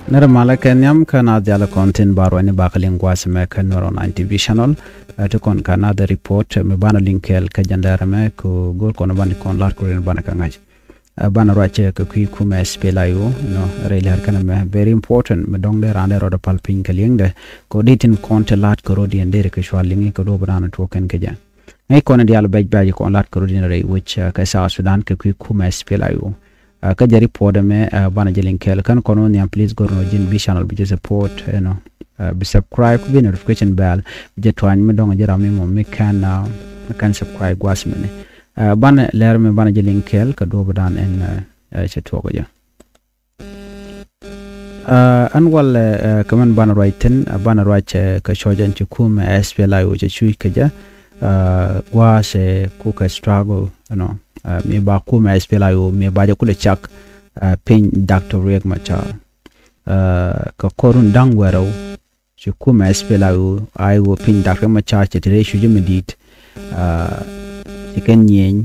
Nara Kenyam kana diala content baro ni bakalingwa seme kanoro 90 channel to kon kana the report me bana linkel ka jandara me ko gol kono bani kon lar ko bana kangaji bana rache ko ki kuma spelayo no rele har kana me very important me dong de rande ro pal pin kalingde ko ditin konte lat ko rodi endere ko shwalingi ko do bana to ken keja ngai kono diala baj ko lat ko rodi re which ka sa Sudan ko ki kuma spelayo ka jari poda me bana jelin kel kan kono ni please go no jin bi channel bi support be subscribe be notification bell je twan me donga jara mi mo me kan subscribe was me bana leer me bana jelin kel ka do badan en che to ko ja an wal kaman bana writing bana write ka shojan ci kum SPLI o je chui ka ja was ko ka struggle me ba kuma SPLI me ba kule chak pin Dr. Riek Machar ka korun dangwero ci kuma SPLI ai wo pin Dr. Machar ci tere shu jimedit ikan yen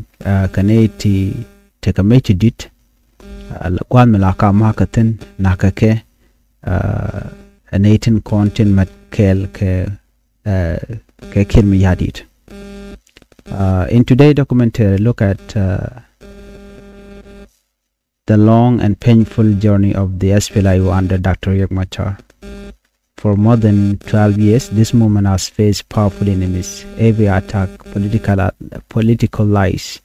kaneti te kameti dit kwan melaka makaten nakake anatin content matkel ke kirmi yadit. In today's documentary, look at the long and painful journey of the SPLIO under Dr. Riek Machar. For more than 12 years, this movement has faced powerful enemies, heavy attack, political lies,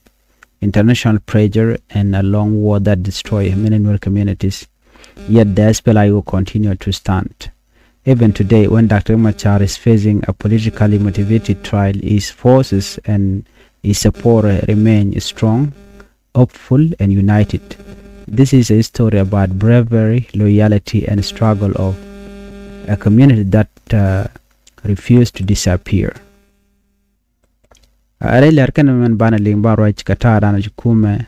international pressure, and a long war that destroyed many Nuer communities. Yet the SPLIO continued to stand. Even today, when Dr. Machar is facing a politically motivated trial, his forces and his support remain strong, hopeful, and united. This is a story about bravery, loyalty, and struggle of a community that refused to disappear. Arele arkana man bana limba roach kata dana jukume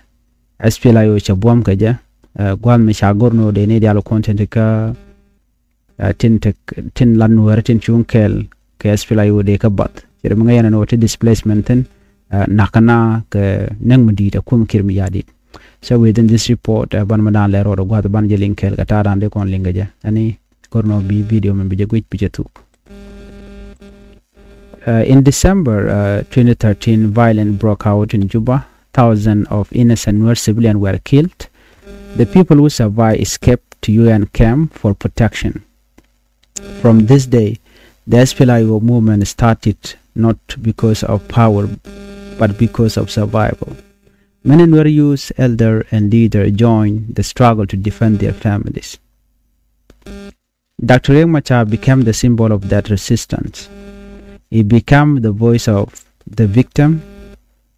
SPLIO chabuam kaja gwal me shagorno de ne dialo content ka tin lanu waratin chunkel ke SPLIO de ka bat jere mga yana no displacement tin nakana ke nang medita kum kirmi yadit. So within this report ban madan lero do gwat ban jelin kel kata dan de kon lingaja ani korno bi video men bija gwit bija tuk. In December 2013, violence broke out in Juba. Thousands of innocent Nuer civilians were killed. The people who survived escaped to UN camp for protection. From this day, the SPLIO movement started not because of power, but because of survival. Many Nuer youth, elders, and leaders joined the struggle to defend their families. Dr. Riek Machar became the symbol of that resistance. He became the voice of the victim,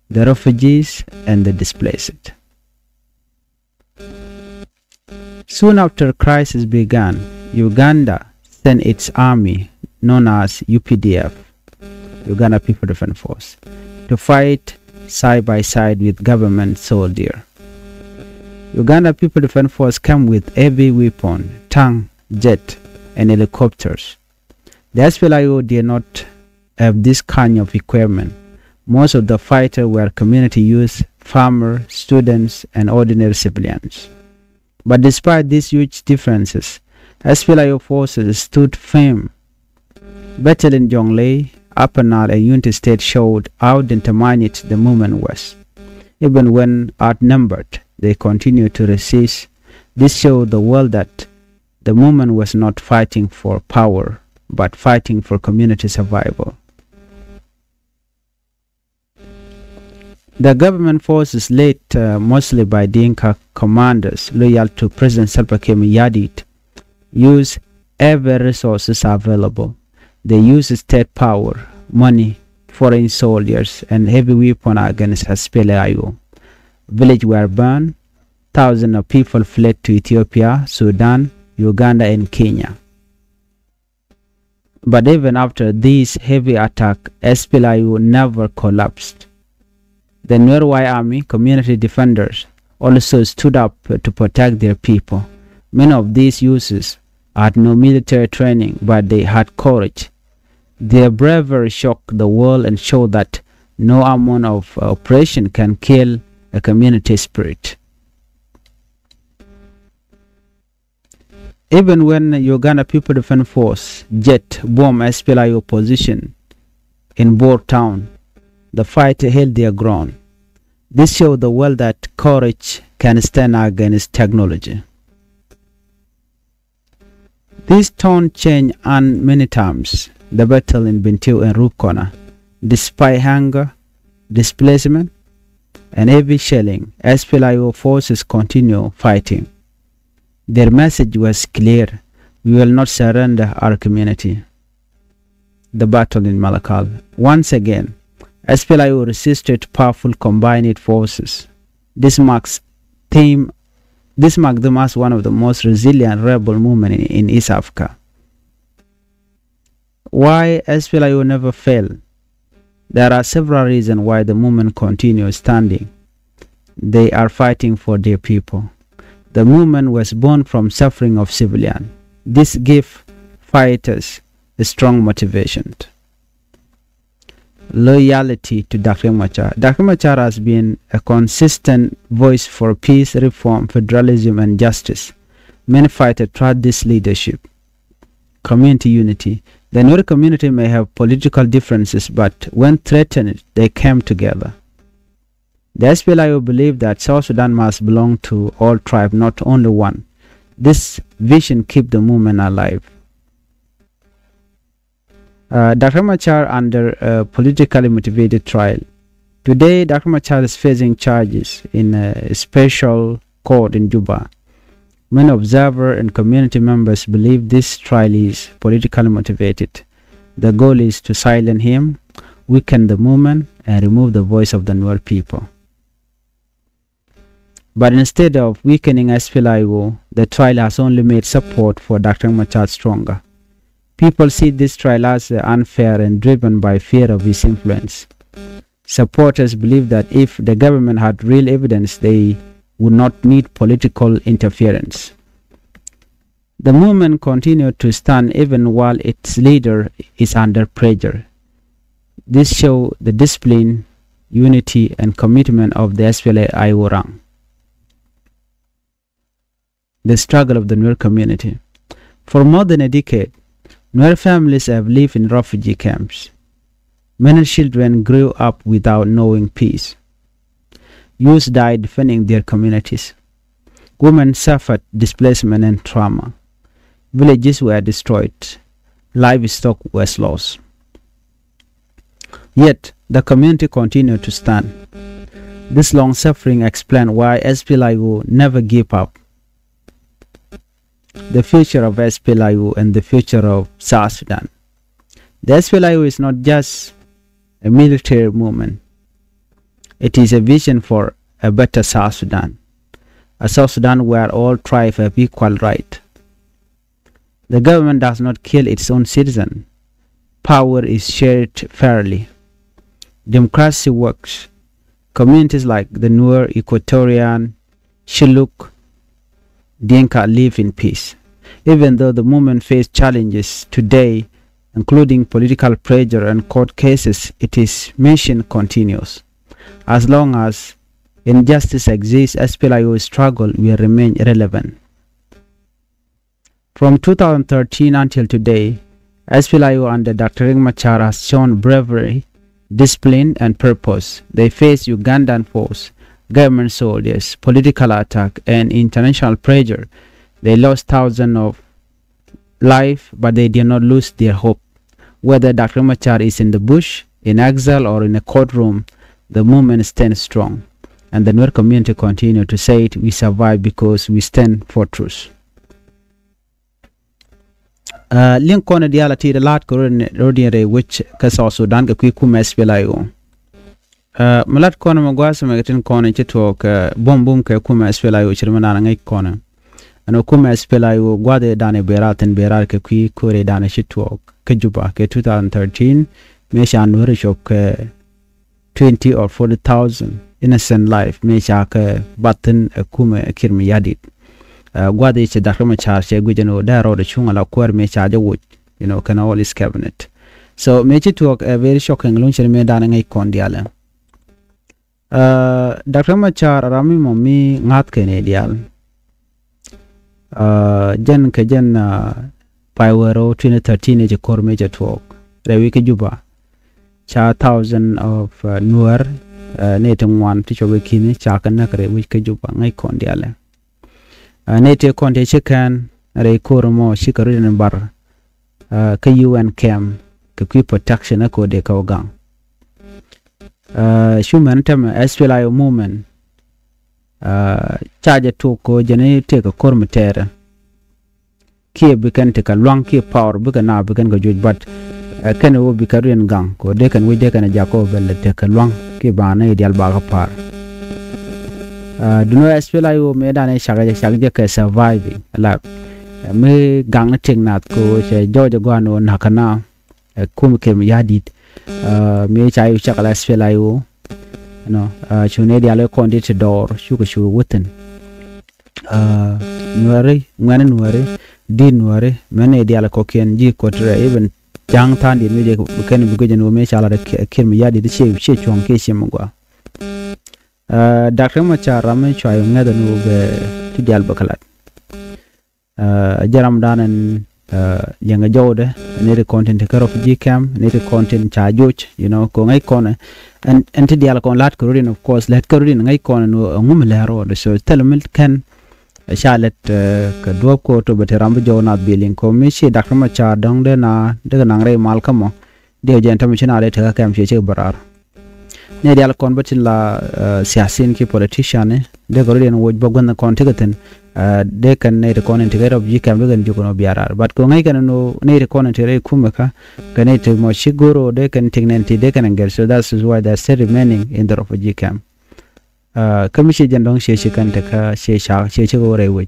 the refugees, and the displaced. Soon after crisis began, Uganda sent its army, known as UPDF, Uganda People Defense Force, to fight side by side with government soldiers. Uganda People Defense Force came with heavy weapons, tanks, jets, and helicopters. The SPLIO did not have this kind of equipment. Most of the fighters were community youth, farmers, students, and ordinary civilians. But despite these huge differences, SPLIO forces stood firm. Battle in Jonglei, Upper Nile, and Unity State showed how determined the movement was. Even when outnumbered, they continued to resist. This showed the world that the movement was not fighting for power, but fighting for community survival. The government forces, led mostly by Dinka commanders loyal to President Salva Kiir Mayardit, used every resources available. They used state power, money, foreign soldiers, and heavy weapons against SPLIO. Villages were burned. Thousands of people fled to Ethiopia, Sudan, Uganda, and Kenya. But even after this heavy attack, SPLIO never collapsed. The Nuer Army, community defenders, also stood up to protect their people. Many of these youths had no military training, but they had courage. Their bravery shocked the world and showed that no amount of oppression can kill a community spirit. Even when Uganda People Defense Force jet bomb SPLIO position in Bor town, the fight held their ground. This showed the world that courage can stand against technology. This tone changed and many times. The battle in Bentiu and Rukona, despite hunger, displacement, and heavy shelling, SPLIO forces continue fighting. Their message was clear: we will not surrender our community. The battle in Malakal. Once again, SPLIO resisted powerful combined forces. This marked them as one of the most resilient rebel movements in East Africa. Why SPLIO never failed? There are several reasons why the movement continues standing. They are fighting for their people. The movement was born from suffering of civilians. This gave fighters a strong motivation. Loyalty to Dr. Machar. Dr. Machar has been a consistent voice for peace, reform, federalism, and justice. Many fighters trust this leadership. Community unity. The Nuer community may have political differences, but when threatened, they came together. The SPLIO believe that South Sudan must belong to all tribes, not only one. This vision keeps the movement alive. Dr. Machar under a politically motivated trial. Today, Dr. Machar is facing charges in a special court in Juba. Many observers and community members believe this trial is politically motivated. The goal is to silence him, weaken the movement, and remove the voice of the Nuer people. But instead of weakening SPLIO, the trial has only made support for Dr. Machar stronger. People see this trial as unfair and driven by fear of his influence. Supporters believe that if the government had real evidence, they would not need political interference. The movement continued to stand even while its leader is under pressure. This shows the discipline, unity, and commitment of the SPLIO rank. The struggle of the Nuer community. For more than a decade, Nuer families have lived in refugee camps. Many children grew up without knowing peace. Youth died defending their communities. Women suffered displacement and trauma. Villages were destroyed. Livestock was lost. Yet, the community continued to stand. This long suffering explains why SPLIO never gave up. The future of SPLIO and the future of South Sudan. The SPLIO is not just a military movement. It is a vision for a better South Sudan, a South Sudan where all tribes have equal right. The government does not kill its own citizens. Power is shared fairly. Democracy works. Communities like the Nuer, Equatorian, Shilluk, Dinka live in peace. Even though the movement faces challenges today, including political pressure and court cases, its mission continues. As long as injustice exists, SPLIO's struggle will remain relevant. From 2013 until today, SPLIO under Dr. Riek Machar has shown bravery, discipline, and purpose. They face Ugandan force, government soldiers, political attack, and international pressure. They lost thousands of lives, but they did not lose their hope. Whether Dr. Machar is in the bush, in exile, or in a courtroom, the movement stands strong. And the Nuer community continue to say it: we survive because we stand for truth. Link on the other the last coordinator which South Sudan ka quick SPLIO. Malat kono magwasa magatin kono chitok bombum ka kuma SPLIO chirmana ngai kono. Ano kuma SPLIO gwade dane beraten berar ka kui kore dane chitok ka Juba ka 2013 mesha anwere shok 20 or 40,000 innocent life mesha ka batten kuma kirmi yadit. Gwade che Dr. Machar che gujano da ro de chunga la kwar mesha de wood, you know, can all his cabinet. So mechi talk a very shocking lunch me dan ngai kon dial. Dr. Machar rami mommi ngat kene dial. Jen ke jen Paiwero 2013 je kor meja talk. Rewi ke juba. Cha thousand of nuar netung wan ti chobe kini cha kana kare wi ke juba ngai kon dial. Nete kon te chikan re kormo shikaru ne bar. Ka UN cam ka kwi protection ko de ka gang. Shuman tam SPLI movement charge to ko jene te ka kormeter ki bikan te ka long ki power bikan na bikan ga joj but kan wo bikarin gang ko de kan wi de kan jako bel te ka long ki bana ideal ba ka par duno SPLI wo me dane shaga ka surviving la me gang na ting nat ko che jojo gwano nakana kum kem yadit me chayu chakala SPLI wo no chune diale kondi te door shuka shu wuten nuare ngane nuare di nuare mene diale kokien ji kotre even jang tandi me je ken bugo jeno me chala de kem yadi de che chong ke shimgwa Dr. Machar rame chayu ngada no be ti dial bakalat jaram danen yanga jawde nere content ka of gcam nere content cha joch you know ko ngai kon and ti dial kon lat korin of course lat korin ngai kon no ngum lero so telemil kan shalet ka do ko to bete rambu jawna billing ko mi shi Dr. Machar dong de na de nang re mal kamo de jenta mi china le ta kam che barar ne dial kon batin la siasin ki politician de korin woj bogon kon tigaten de kan ne de kon integrate of gcam de gan jokono biarar but ko ngai kan no ne de kon integrate kumaka kan ne te mo shiguro de kan tignenti de kan ngel so that is why they are still remaining in the of gcam kamishi jandong she kan te ka she go re wi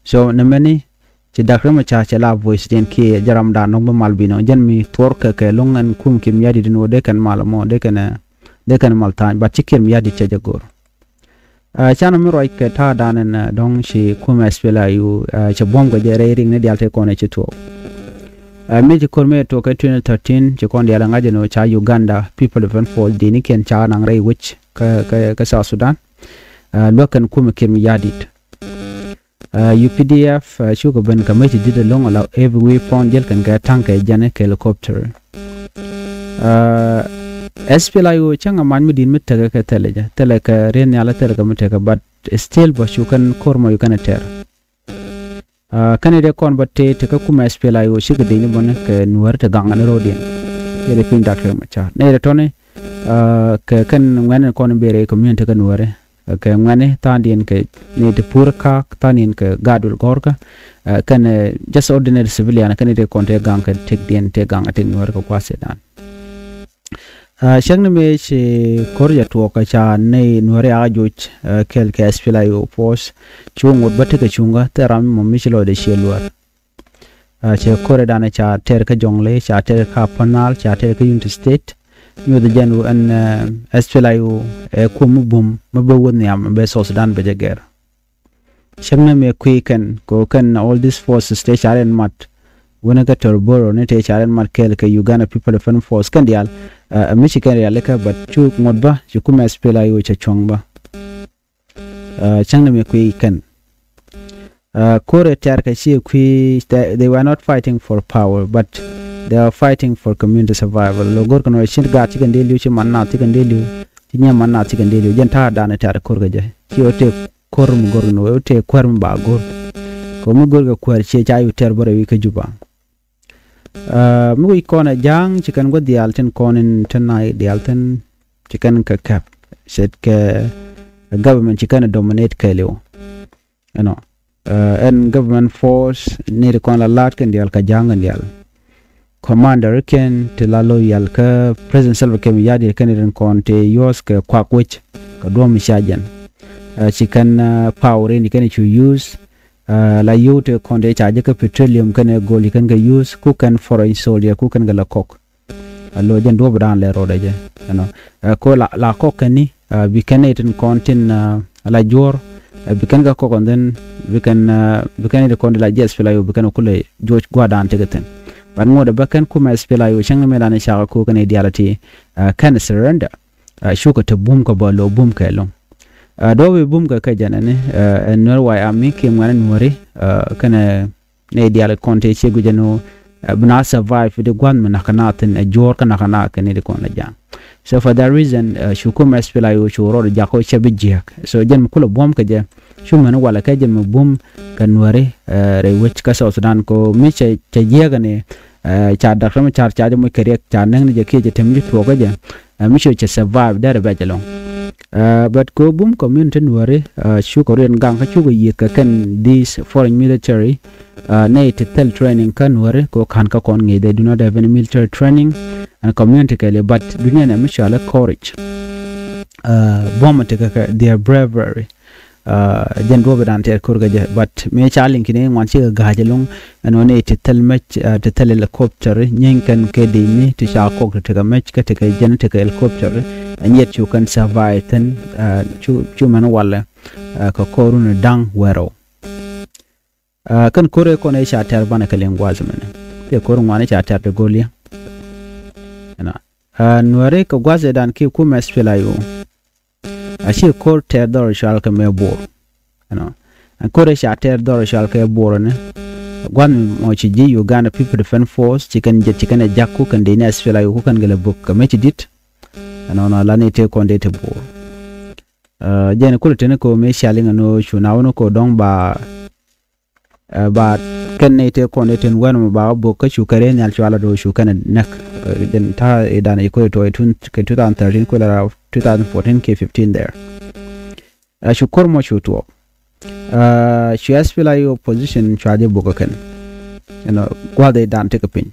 so na many ci Dr. Machar cha la voice den ki jaram da no malbino jan mi torka ke longan kum kim yadi no de kan malamo de kan maltan but ci kim yadi cha jagor chana mi roi ke ta danen dong shi kuma SPLI yu cha bom ga jere ring ne dialte kone ci to mi ji korme to ka 2013 ci kon diala ngaje no cha Uganda people event for dini ken cha nang rei which ka South Sudan lokan kuma kim yadit UPDF shugo ben ka mechi did long allow every weapon jel kan ga tank e jane ke helicopter SPLI yu changa man mi din mittaga ka tele ka ren yala tele ka mittaga but still ba shukan korma yu kana ter kanede kon batte te ka kuma SPLI yu shiga de ni bon ka nuwar ta gangana rodin yele pin Dr. Machar ne retone ka kan ngane kon bere community ka nuware ka ngane tandien ka ne te purka tandien ka gadul gorka kan just ordinary civilian kanede kon te gang ka tek den te gang ate nuwar ka kwase dan shang me che korja to ka cha nei nuare a joch kel ke SPLI yu force chung wot batte ka chunga teram mo michilo de sheluar che kore dana cha ter ka jongle cha ter ka panal cha ter ka unit state you the janu an SPLI yu ko mubum mabawon yam be so Sudan be jager shang me quicken ko kan all this force stay charen mat wona ka torboro ne te charen mat kel ka Uganda people defense force kan dial Michigan realeka but chu ngodba chukuma SPLI yu cha chongba changna me quicken kore tar ka shi kui they were not fighting for power but they are fighting for community survival logor kono shin ga chikan delu chi manna chikan delu tinya manna chikan delu jenta dana tar korga je ki ote korm gorno ote korm ba gor ko mu gorga kwar che chayu ter bore wi ka juba mu ikona jang chikan go dialten konin tanai dialten chikan ka cap set ke government chikan dominate keleo you know and government force need kon la lat kan dial ka jang dial commander ken tilalo yal ka president Salva Kiir yadi kan ren kon te yos ka kwakwech ka dom shajan chikan power ni kan you use la yote konde charge ka petroleum kan goli kan ga use ku kan foreign soldier ku kan ga la kok allo jen do bran le roda je no ko la kok ni we can it in contain la jor we can ga kok and then we can de konde la jes fela yo we can kule joj gwadan tegeten but ngoda bakan kuma spela yo chang me dane sha ko kan ideality kan surrender shuka to boom ko bolo boom ka long do we boom ka janane nor why am ke ngwan nori kana ne ideality konte che gujano bna survive de gwan mana kanatin jor kana kana kan de kon la jang. So for that reason shukuma spela yo churo ja ko chabijak so jen kula boom ka je shuman wala ka jen boom kan wari re wich ka South Sudan ko mi che jegane cha dakram char cha mo kariek cha nang je ke je temji to ga je mi che survive there ba jalong but ko boom community wari shu ko ren gang ka chu go yi ka kan this foreign military nay to tell training kan wari ko kan ka kon ngi they do not have any military training and community kale but dunia na mishala courage bomb te ka their bravery jen robe dan ter kurga je but me chalin kine wan chi ga jalong anone te tel match te tel helicopter nyen kan ke de ni te sha ko te ga match ka te ka jen te ka helicopter and yet you can survive then chu man wala ka korun dang wero kan kore ko ne sha ter bana kalen gwazmene te korun wane sha ter de golia nuare ka gwaze dan ki ku mespela yo ashi kor ter dor shal ka mebor an kore sha ter dor shal ka bor ne gwan mo chi ji Uganda People Defense Force chicken jakku kan de ne spela yo kan gele bok ka mechi dit no la ne te konde te bor jene kul tene ko me shalinga no shuna wono ko dong ba kan ne te konde ten wano ba bok ka shukare ne al shwala do shukana nak den ta idan ko to 2013 ko la 2014 K15 there shukor mo shuto she has feel like opposition charge bokakan kwa de dan take a pin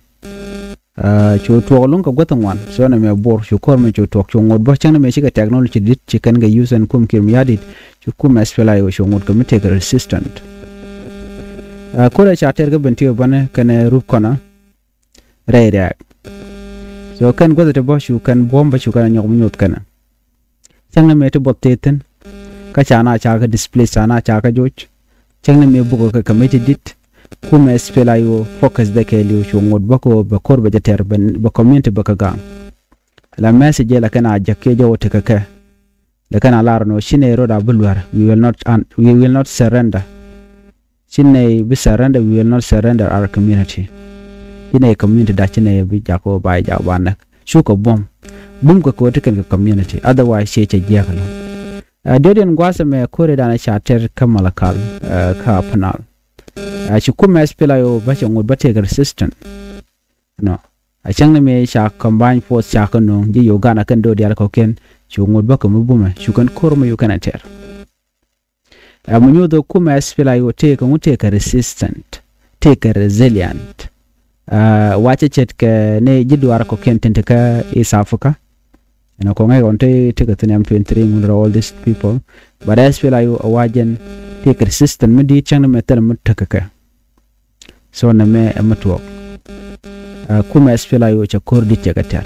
chuto long ka gotong wan so na me bor shukor me chuto chungod bo chang me shika technology dit chicken ga use and kum kim yadit chukum as feel like shungod ka me take resistant kula chater ga bentio bane kana rup kona re so kan goda te bo shu kan bomba shu kana nyog nyot kana chang me te boteten ka chana cha ka display sana cha ka joch chang me bugo ka kameti dit kuma espela yo focus de ke liu shu ngod bako ba korbe je ter ben ba community ba ka ga la message la kana jakke jo te ka ka la kana larno shine roda bulwar we will not surrender shine bi surrender we will not surrender our community ine community da chine bi jako bai ja wana shuko bom ko te kan community otherwise she che jekalo deden gwasa me kore da na chater kamalakal ka panal shi kuma spela yo ba changod ba te resistant no a changna me sha combine force sha kanu ji Uganda kan do dial ko ken chungod ba ko mubuma shukan kormo yu kan ter amunyo do kuma spela yo te ko te ka resistant te ka resilient wache chet ke ne jidwar ko ken tente ka East Africa ko ngai on te ka tnem 23 mun all these people but as feel like wajen take resistant me di chang me tel mutakaka so na me amatwo kuma as feel like cha kordi te ka ter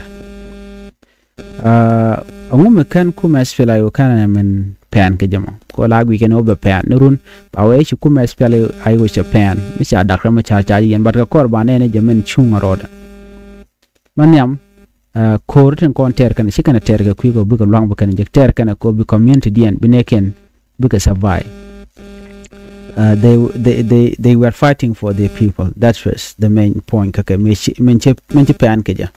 ngume kan kuma as feel like kana men pan ke jamo ko lagwi ken oba pan nurun bawe shi kuma as feel like ayo cha pan mi cha dakra ma cha yen bat ka korbane ne jamen chung roda manyam kor ten kon ter kan shi kana ter ga kuigo buga long bukan je ter kana ko bi community dien bineken buga survive they were fighting for their people. That was the main point kaka menche pan keja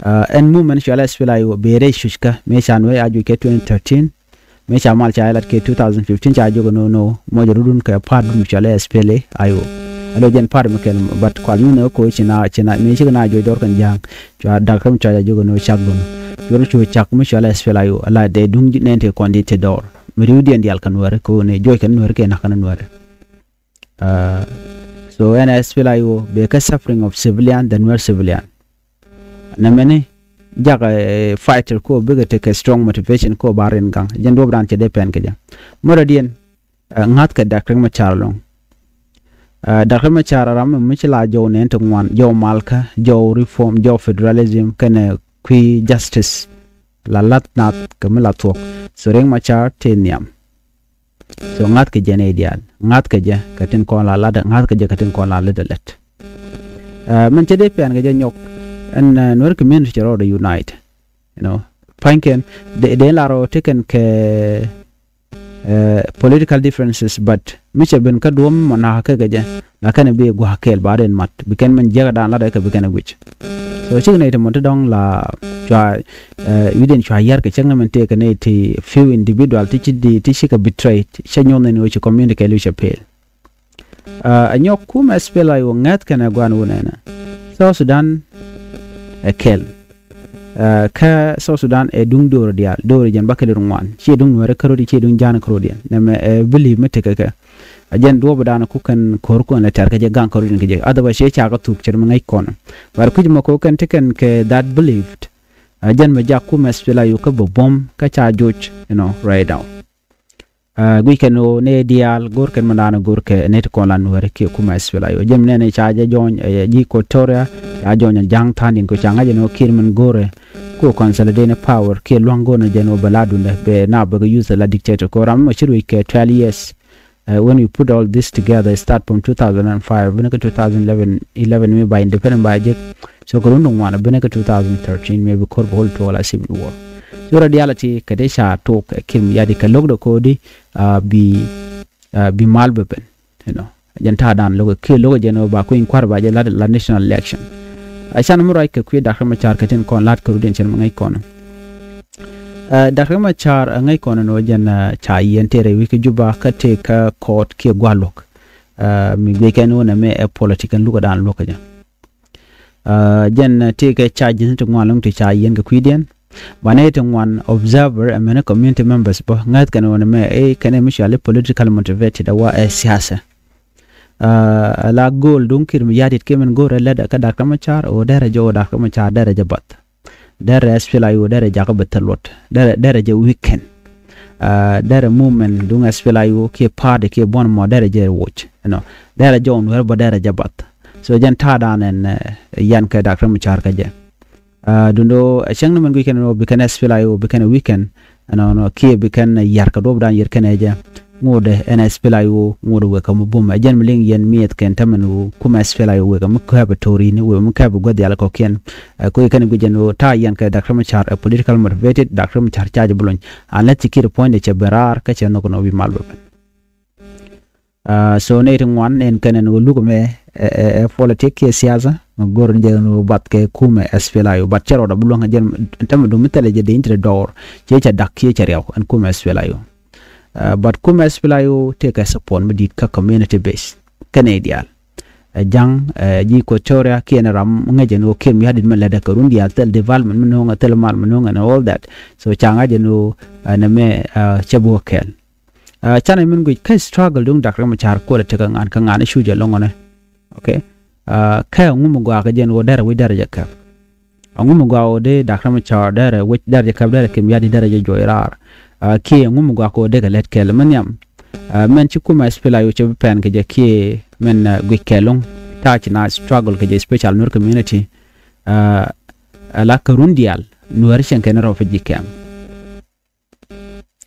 and movement shala spela yo bere shushka me chanwe aju ke 2013 me chamal chalat ke 2015 cha jogo no mojorudun ka pardum shala spele ayo alo jen par me ken but kwal no ko china me china jo dor kan jang cha dakam cha jogo no chagun yoru chu chak me shala spela yo ala de dung nente kondite dor meridian dial kan ware ko ne joy kan ware ke nakana ware so when I feel like be ka suffering of civilian than were civilian na mene jaga fighter ko bega take a strong motivation ko barin gang jendo branch de pen ke ja moradien ngat ka dakring ma charlong dakring ma chararam mi chila jo ne to ngwan jo malka jo reform jo federalism kana qui justice la latnat kamla tok so reng ma char teniam so ngat ke jene ideal ngat ke ja katin ko la lada ngat ke ja katin ko la ledelet man chede pen ga nyok an nur community ro unite you know panken de la ro taken ke political differences but miche ben ka dum mana ka gaje la kana be go hakel baren mat biken man jaga dan la ka biken wich so chigne ite monta dong la twa widen twa yar ka changa man te ka ne ti few individual ti chi ka betray cha nyon ne no chi communicate lu cha pel anyok kuma spela yo ngat kana gwan wonena so Sudan kel ka so Sudan e dung dor dial dor jan bakale rungwan chi dung wore karodi chi dung jana karodi ne me believe me teka ka ajen do badana ku kan kor ko na tar ka je gan karodi ke je adaba she cha ka tup cher ngai kon war ku mo ko kan teken ke that believed ajen me jakku me spela yu ka bom ka cha joj you know right now we can ne dial gor kan manana gor ke net ko lan wore ke ku me spela yu jem ne cha je jon ji ko toria ya jon jang tanin ko changa je no kirman gore ko consolidate power ke longo na jeno baladu be na be use la dictator ko ram chiru ke 12 years when you put all this together start from 2005 when 2011 me by independent by je so ko no wana be 2013 me be ko hold to la civil war so reality kade sha to kim yadi ka logdo ko di bi malbeben you know janta dan logo ke logo jeno ba ko in kwar ba je la national election Ashan murai ke kwi dakhma char katen kon lat ko den chen ngai kon dakhma char ngai kon no jen cha yen tere wi ke juba ka te ka court ke gwalok mi be ken wona me e political lugo dan lugo jen te ke cha jin to ngwalong te cha yen ke kwi den bane te ngwan observer and many community members bo ngat kan wona me e kan mi shale political motivated wa e siasa la goal dunkir mi yadit kemen gore leda ka dakka machar o daraja o dakka machar daraja bat daraja spela yo daraja ka betalot daraja weekend daraja movement dunga spela yo ke party ke bon mo daraja watch you know daraja on wer bo daraja bat so jan tada nen yan ka dakka machar ka je dundo changna men weekend no bikan spela yo bikan weekend no ke bikan yar ka do dan yer keneja ngode NSPLA yo ngode we kam bum ajen mling yen miet ken tamanu kuma SPLA yo we kam ka batori ni we ka bu godi ala ko ken ko ken gu jeno ta yen ka Dr. Machar a political motivated Dr. Machar charge bulon ala tikir point che berar ka chen no ko no bi malbo so ne ngwan en ken no lugo me politique ke siasa gor njeno bat ke kuma SPLA yo bat chero da bulon ajen tamadu mitale je de intre dor che cha dakye chereo an kuma SPLA yo but kuma SPLA yo take a support medit ka community based Canadian jang ji ko toria kien ram ngajeno kim yadit melada karundia tel development menonga tel mal menonga and all that so changa jeno na me chabu kel chana men gui kai struggle dung Dr. Machar ko te kan an issue je longone okay kai ngumu gwa ka jeno dara wi dara jakka ngumu gwa de Dr. Machar dara wi dara jakka dara kim yadi dara je joirar ki ngumu gwa ko de galet kel manyam men ci kuma SPLA yo ci pen ke je ki men gwi kelong ta ci na struggle ke je special nur community la karundial nur shen ken ro fi kam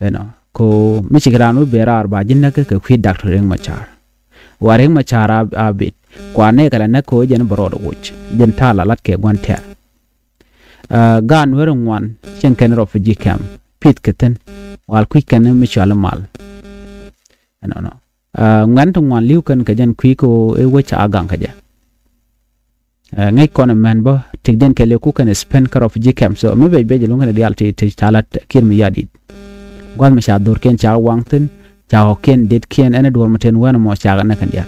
eno ko mi ci granu berar ba jinna ke fi Dr. Machar wareng Machar abit kwa ne kala na ko jen bro do wuch jen tala lat ke gonte gan werun wan shen ken ro fi kam pit keten wal quick kan mi chala mal no ngan to wan liu kan ka jan kwi ko e wecha agang ka ja ngai kon man ba tik den ke le ku kan spend kar of gcam so mi be jelung kan dial ti talat kin mi yadi gwan mi sha dor ken cha wangten cha ken det ken ene dor maten wana mo cha na kan dia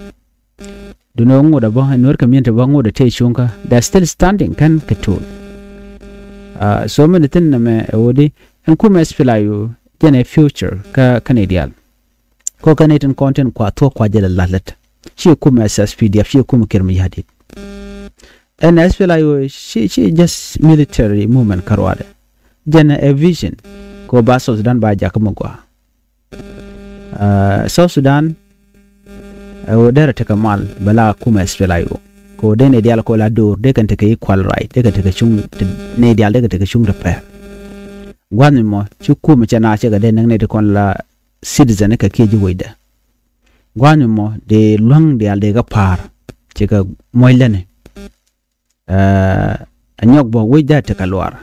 du no ngoda ba nur community ba ngoda te chunka they still standing kan ketul so many tin na me odi en kuma SPLA yo jene future ka Canadian ko Canadian content kwa to kwa jela lalat shi kuma SPDF shi kuma kirmi hadid en SPLA yo she just military movement karwade jene a vision ko ba South Sudan ba jakama gwa South Sudan o dara ta kamal bala kuma SPLA yo ko dene dial ko la dur de kan take equal right de kan take chung ne dial de kan take chung de pa gwan mo chuku mu chana che ga de nang ne de kon la citizen ka ke ji woida gwan mo de long de al de ga par che ga moilene anyok bo we da te kalwar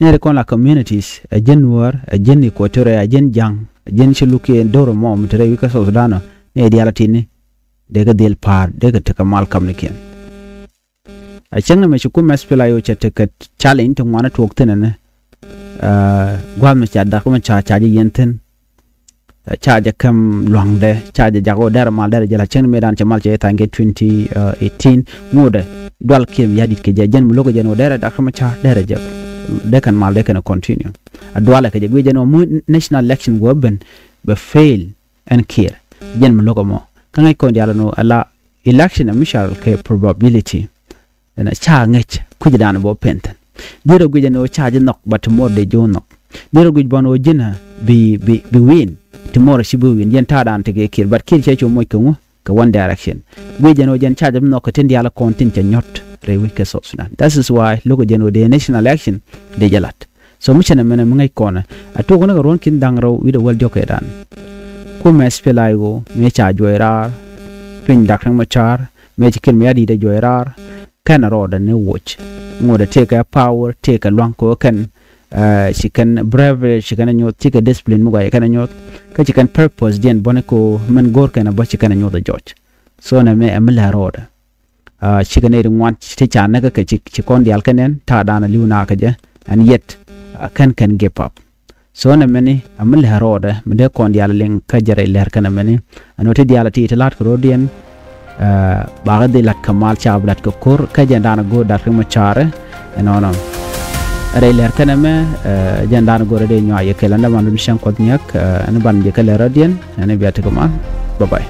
ne kon la communities a jenwar a jen equatorial a jen jang a jen chiluki ndoro mo mtere wika so sudano ne dialati ni de ga del par de ga te kamal kam niken a chenga me chuku mespela yo chete ka challenge to ngwana to oktene ne gwa me cha da ko cha cha yenten cha ja kam longde cha ja go der mal der jala chen medan chamal che tange 2018 ngode dwal kim yadit ke jen mu logo jen der da ko cha der je they can mal they can continue adwala ke je no national election go ben be fail and care jen mu logo mo kan ko ndiala no ala election amishal ke probability na cha ngech kujidan bo penten dero guje no cha je nok but more de jono dero guj bono jina bi win tomorrow shibu win yen ta dan tege kir but kir che mo ko one direction guje no jen cha je nok tin diala kontin che nyot re wike so sudan that is why logo jeno de national election de jalat so muchana mena ngai kona atogo na ron kin dangro wi de wal joke dan ko mes pelaigo me cha joira pin dakang machar me chikin me adi de joirar kan roda ne watch ngode take a power take a long ko kan she can brave she can nyot take a discipline muga kan nyot ka she can purpose den boneko men gor kan ba she kan nyot the judge so na me amla roda she can need want to chana ka chi kon dial kanen ta dana liuna ka je and yet can give up so na meni amla roda me de kon dial len ka jare ler kan meni anote dial ti lat ko rodien baga de lat kamal chablat ko kor ka jandana go dar ma chare enono re ler kaname jandana go re de nyaa yekelanda man mission ko nyak an ban je kala radien ane biata ko ma bye bye